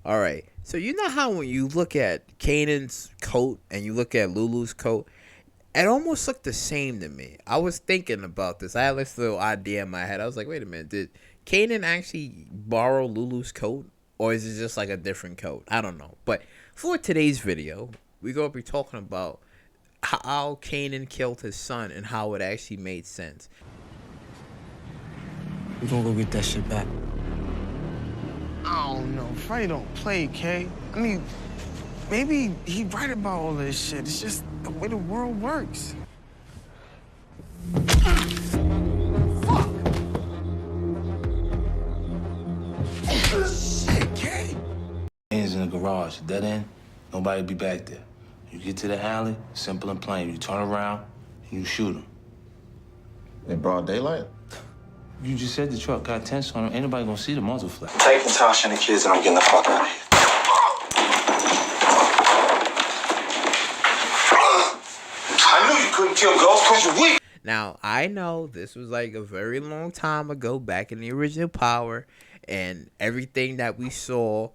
All right. So you know how when you look at Kanan's coat and you look at Lulu's coat, it almost looked the same to me. I was thinking about this. I had this little idea in my head. I was like, wait a minute, did Kanan actually borrow Lulu's coat? Or is it just like a different coat? I don't know. But for today's video, we're going to be talking about how Kanan killed his son and how it actually made sense. We gonna go get that shit back. I don't know. Freddie don't play, K. I mean, maybe he right about all this shit. It's just the way the world works. Fuck! Shit, K! Hands in the garage, dead end, nobody be back there. You get to the alley, simple and plain. You turn around and you shoot him. In broad daylight? You just said the truck got tents on him. Ain't nobody gonna see the muzzle flap. Take Natasha and the kids and I'm getting the fuck out of here. I knew you couldn't kill ghosts because you're weak. Now, I know this was like a very long time ago, back in the original Power, and everything that we saw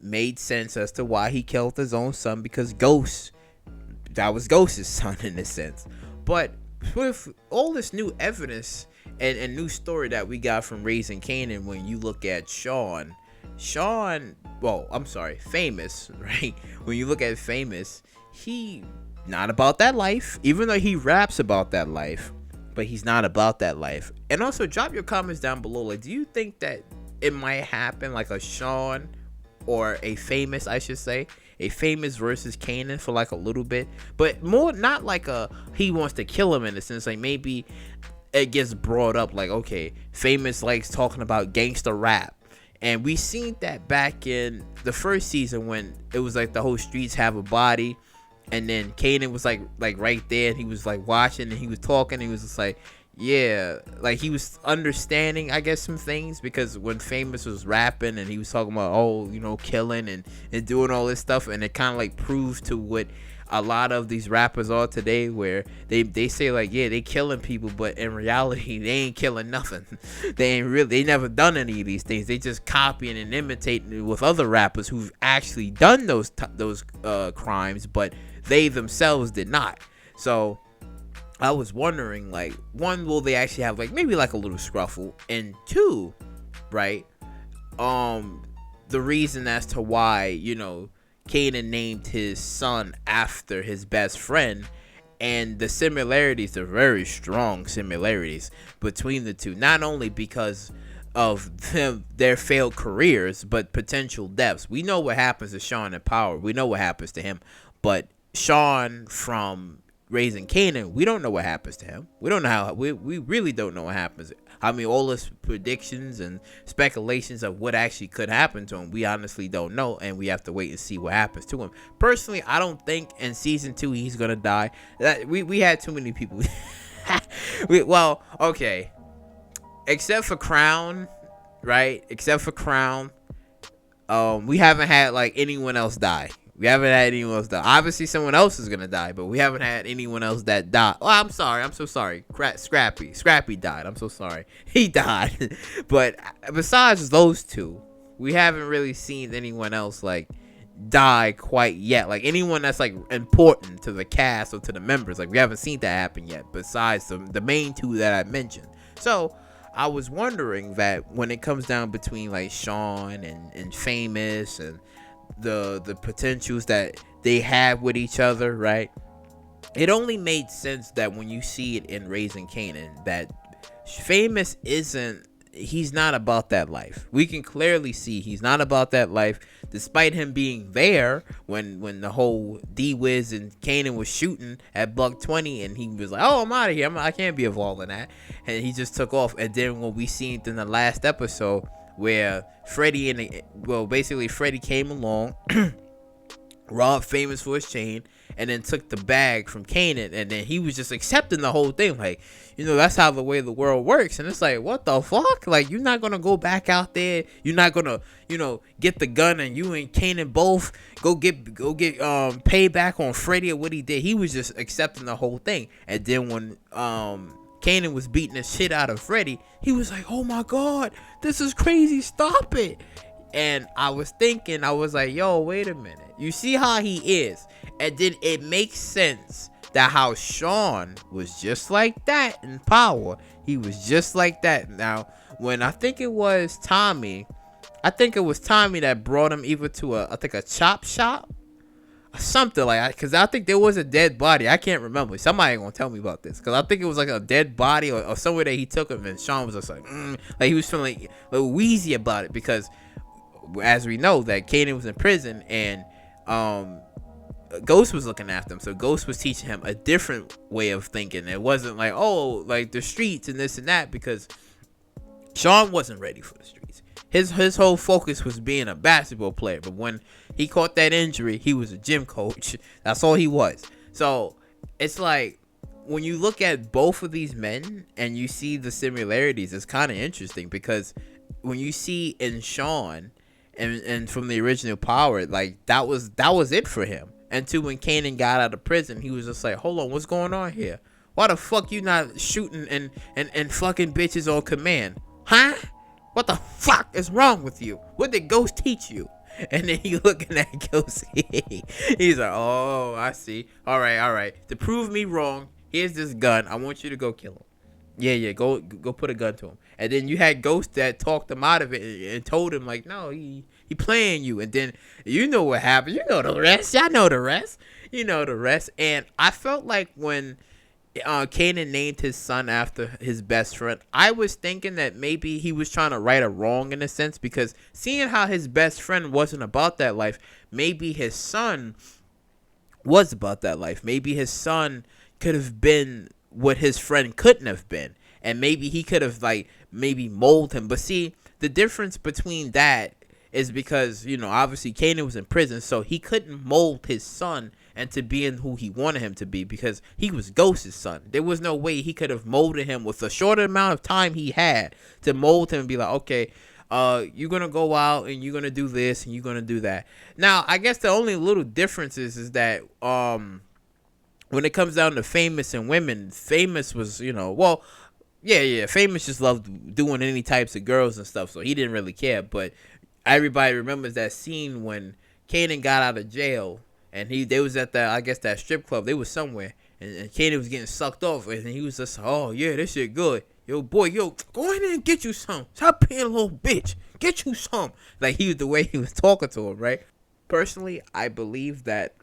made sense as to why he killed his own son, because that was Ghost's son in a sense. But with all this new evidence and new story that we got from Raising Kanan, when you look at Famous, right? When you look at Famous, he not about that life, even though he raps about that life, but he's not about that life. And also, drop your comments down below. Like, do you think that it might happen like a Shawn or a Famous, I should say, a Famous versus Kanan for like a little bit, but more not like a he wants to kill him in a sense, like maybe it gets brought up like, okay, Famous likes talking about gangster rap, and we seen that back in the first season when it was like the whole streets have a body, and then Kanan was like right there, and he was like watching, and he was talking, and he was just like, yeah, like he was understanding, I guess, some things, because when Famous was rapping and he was talking about, oh, you know, killing and doing all this stuff, and it kind of like proved to what a lot of these rappers are today, where they say like, yeah, they killing people, but in reality they ain't killing nothing. They never done any of these things. They just copying and imitating with other rappers who've actually done those crimes, but they themselves did not. So I was wondering, like, one, will they actually have like maybe like a little scruffle, and two, right, the reason as to why, you know, Kanan named his son after his best friend, and the similarities are very strong similarities between the two, not only because of their failed careers, but potential deaths. We know what happens to Shawn in Power. We know what happens to him, but Shawn from Raising Kanan, we don't know what happens to him. We don't know how. We really don't know what happens. I mean, all this predictions and speculations of what actually could happen to him, we honestly don't know, and we have to wait and see what happens to him. Personally, I don't think in season 2 he's gonna die. That we had too many people. Well, okay, except for Crown, right? Except for Crown, we haven't had like anyone else die. We haven't had anyone else die. Obviously, someone else is gonna die, but we haven't had anyone else that died. Oh, I'm sorry. I'm so sorry. Scrappy died. I'm so sorry. He died. But besides those two, we haven't really seen anyone else like die quite yet. Like anyone that's like important to the cast or to the members. Like we haven't seen that happen yet. Besides the main two that I mentioned. So I was wondering that when it comes down between like Shawn and Famous and the potentials that they have with each other, right? It only made sense that when you see it in Raising Kanan, that Famous he's not about that life. We can clearly see he's not about that life, despite him being there when the whole D-Wiz and Kanan was shooting at Buck 20, and he was like, oh, I'm out of here, I can't be involved in that, and he just took off. And then when we seen it in the last episode where Freddie basically Freddie came along, robbed Famous for his chain, and then took the bag from Kanan, and then he was just accepting the whole thing, like, you know, that's how the way the world works. And it's like, what the fuck? Like, you're not gonna go back out there, you're not gonna, you know, get the gun and you and Kanan both go get payback on Freddie or what he did. He was just accepting the whole thing. And then when Kanan was beating the shit out of Freddie, he was like, oh my god, this is crazy, stop it. And I was thinking, I was like, yo, wait a minute. You see how he is. And then it makes sense that how Shawn was just like that in Power. He was just like that. Now, when I think it was Tommy that brought him either to a chop shop. Something like that, because I think there was a dead body. I can't remember. Somebody gonna tell me about this, because I think it was like a dead body or somewhere that he took him, and Shawn was just like he was feeling like a little wheezy about it, because as we know that Kanan was in prison, and Ghost was looking after him, so Ghost was teaching him a different way of thinking. It wasn't like, oh, like the streets and this and that, because Shawn wasn't ready for the streets. His whole focus was being a basketball player, but when he caught that injury, he was a gym coach. That's all he was. So it's like, when you look at both of these men and you see the similarities, it's kind of interesting, because when you see in Shawn and from the original Power, like that was it for him. Until when Kanan got out of prison, he was just like, hold on, what's going on here? Why the fuck you not shooting and fucking bitches on command? Huh? What the fuck is wrong with you? What did Ghost teach you? And then he looking at Ghost. He's like, oh, I see. All right. To prove me wrong, here's this gun. I want you to go kill him. Yeah. Go put a gun to him. And then you had Ghost that talked him out of it and told him like, no, he playing you. And then you know what happened. You know the rest. Y'all know the rest. You know the rest. And I felt like when Kanan named his son after his best friend, I was thinking that maybe he was trying to right a wrong in a sense, because seeing how his best friend wasn't about that life, maybe his son was about that life. Maybe his son could have been what his friend couldn't have been, and maybe he could have maybe molded him. But see, the difference between that is because, obviously Kanan was in prison, so he couldn't mold his son into being who he wanted him to be, because he was Ghost's son. There was no way he could have molded him with the short amount of time he had to mold him and be like, okay, you're going to go out and you're going to do this and you're going to do that. Now, I guess the only little difference is that when it comes down to Famous and women, Famous was, Famous just loved doing any types of girls and stuff, so he didn't really care. But everybody remembers that scene when Kanan got out of jail, and they was at that strip club. They was somewhere, and Kanan was getting sucked off, and he was just, oh yeah, this shit good. Yo, boy, go in there and get you some. Stop being a little bitch. Get you some. Like, he was the way he was talking to him, right? Personally, I believe that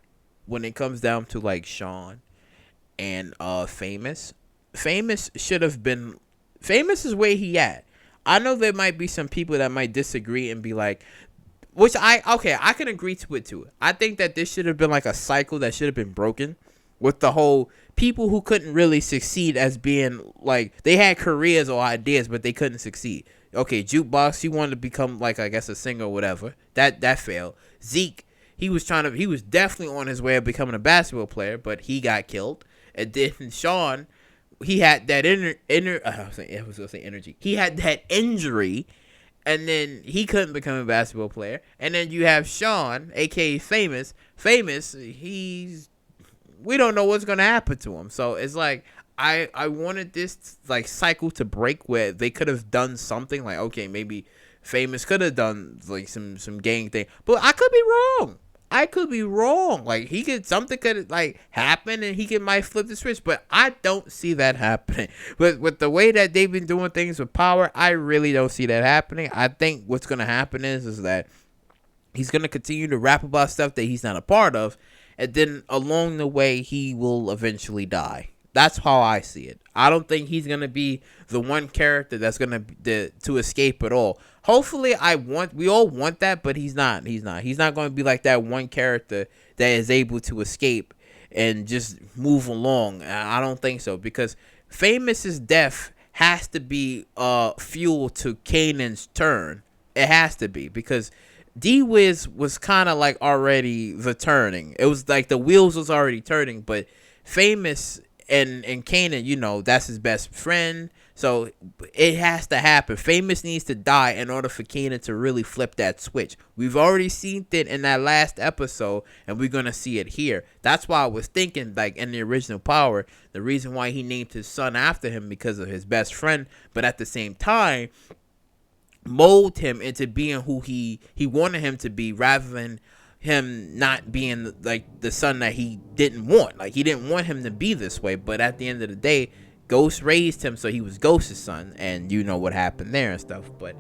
when it comes down to like Shawn and Famous should have been. Famous is where he at. I know there might be some people that might disagree and be like, which I can agree to it too. I think that this should have been like a cycle that should have been broken, with the whole people who couldn't really succeed as being like, they had careers or ideas but they couldn't succeed. Okay, Jukebox, he wanted to become like, I guess, a singer or whatever. That failed. Zeke, he was definitely on his way of becoming a basketball player, but he got killed. And then Shawn, he had that energy. He had that injury, and then he couldn't become a basketball player. And then you have Shawn, aka Famous. We don't know what's gonna happen to him. So it's like, I wanted this like cycle to break, where they could have done something like, okay, maybe Famous could have done like some gang thing, but I could be wrong. Like, something could like happen, and he might flip the switch, but I don't see that happening. With the way that they've been doing things with Power, I really don't see that happening. I think what's gonna happen is that he's gonna continue to rap about stuff that he's not a part of, and then along the way he will eventually die. That's how I see it. I don't think he's gonna be the one character that's gonna to escape it all. Hopefully, we all want that, but he's not. He's not going to be like that one character that is able to escape and just move along. I don't think so, because Famous's death has to be fuel to Kanan's turn. It has to be, because D-Wiz was kind of like already the turning. It was like the wheels was already turning, but Famous and Kanan, that's his best friend. So it has to happen. Famous needs to die in order for Kanan to really flip that switch. We've already seen it in that last episode, and we're going to see it here. That's why I was thinking, like, in the original Power, the reason why he named his son after him because of his best friend. But at the same time, mold him into being who he wanted him to be, rather than him not being like the son that he didn't want. Like, he didn't want him to be this way, but at the end of the day, Ghost raised him, so he was Ghost's son, and you know what happened there and stuff. But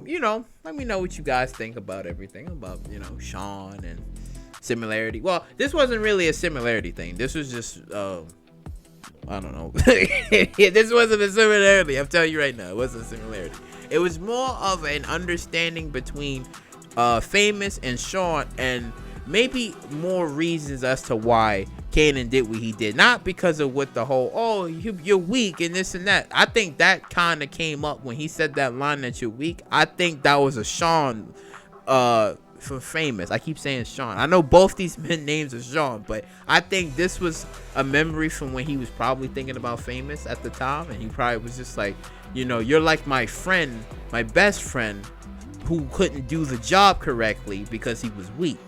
you know, let me know what you guys think about everything, about, you know, Shawn and similarity. Well, this wasn't really a similarity thing. This was just I don't know. This wasn't a similarity. I'm telling you right now, it wasn't a similarity. It was more of an understanding between Famous and Shawn, and maybe more reasons as to why Kanan did what he did. Not because of what the whole, oh, you're weak and this and that. I think that kind of came up when he said that line that you're weak. I think that was a Shawn for Famous. I keep saying Shawn. I know both these men names are Shawn, but I think this was a memory from when he was probably thinking about Famous at the time, and he probably was just like, you know, you're like my friend, my best friend, who couldn't do the job correctly because he was weak.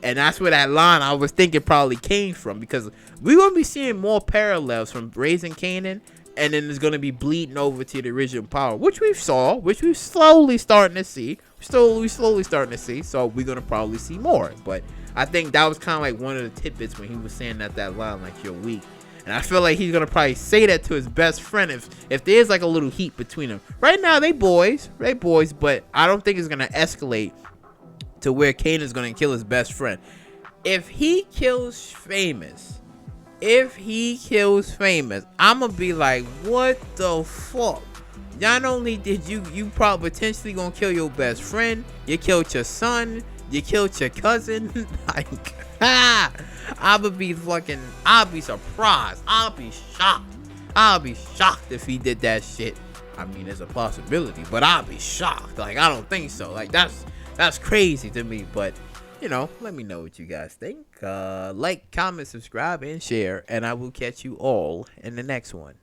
And that's where that line I was thinking probably came from, because we're going to be seeing more parallels from Raising Kanan, and then it's going to be bleeding over to the original power, which we've slowly starting to see. We slowly starting to see, so we're going to probably see more. But I think that was kind of like one of the tidbits when he was saying that line, like, you're weak. And I feel like he's going to probably say that to his best friend if there's like a little heat between them. Right now, they boys, but I don't think it's going to escalate to where Kanan's going to kill his best friend. If he kills Famous, I'm going to be like, what the fuck? Not only did you probably potentially going to kill your best friend, you killed your son, you killed your cousin. Like, I'll be surprised. I'll be shocked if he did that shit. I mean, there's a possibility, but I'll be shocked. Like, I don't think so. Like, that's crazy to me. But, you know, let me know what you guys think. Like, comment, subscribe, and share, and I will catch you all in the next one.